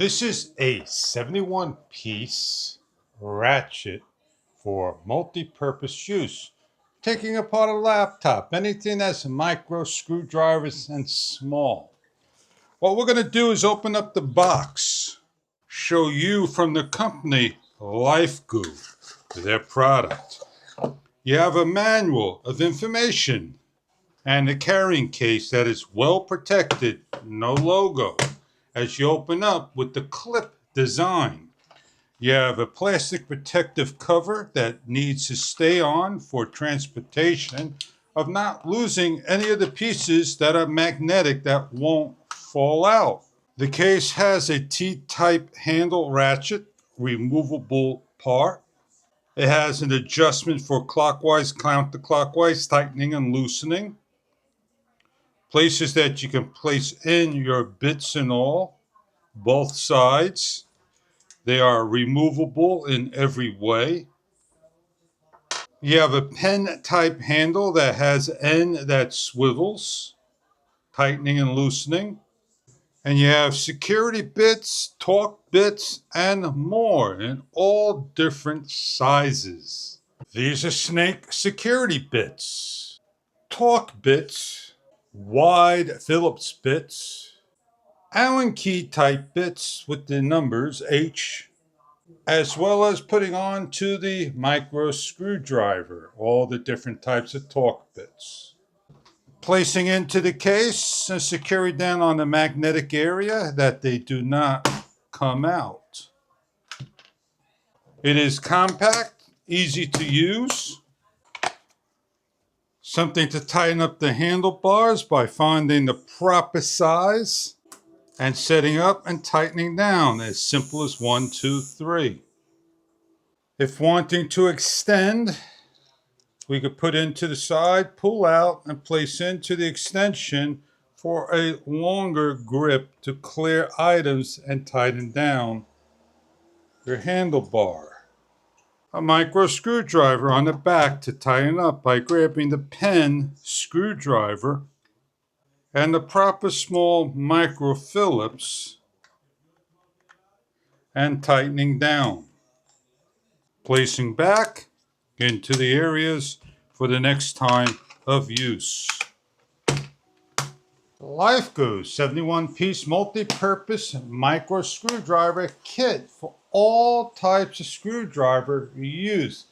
This is a 71-piece ratchet for multi-purpose use. Taking apart a laptop, anything that's micro screwdrivers and small. What we're going to do is open up the box, show you from the company LIFEGOO, their product. You have a manual of information and a carrying case that is well protected, no logo. As you open up with the clip design, you have a plastic protective cover that needs to stay on for transportation of not losing any of the pieces that are magnetic that won't fall out. The case has a T-type handle ratchet, removable part. It has an adjustment for clockwise, counterclockwise, tightening and loosening. Places that you can place in your bits and all, both sides. They are removable in every way. You have a pen type handle that has an end that swivels, tightening and loosening. And you have security bits, torque bits, and more in all different sizes. These are snake security bits, torque bits, wide Phillips bits, Allen key type bits with the numbers H, as well as putting on to the micro screwdriver, all the different types of torque bits. Placing into the case and securing down on the magnetic area that they do not come out. It is compact, easy to use. Something to tighten up the handlebars by finding the proper size and setting up and tightening down as simple as 1, 2, 3. If wanting to extend, we could put into the side, pull out, and place into the extension for a longer grip to clear items and tighten down your handlebar. A micro screwdriver on the back to tighten up by grabbing the pen screwdriver and the proper small micro Phillips and tightening down. Placing back into the areas for the next time of use. LIFEGOO 71-piece multi-purpose micro screwdriver kit for all types of screwdriver use.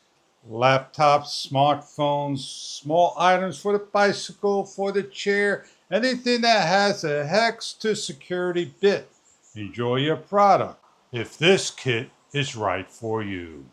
Laptops, smartphones, small items for the bicycle, for the chair, anything that has a hex to security bit. Enjoy your product if this kit is right for you.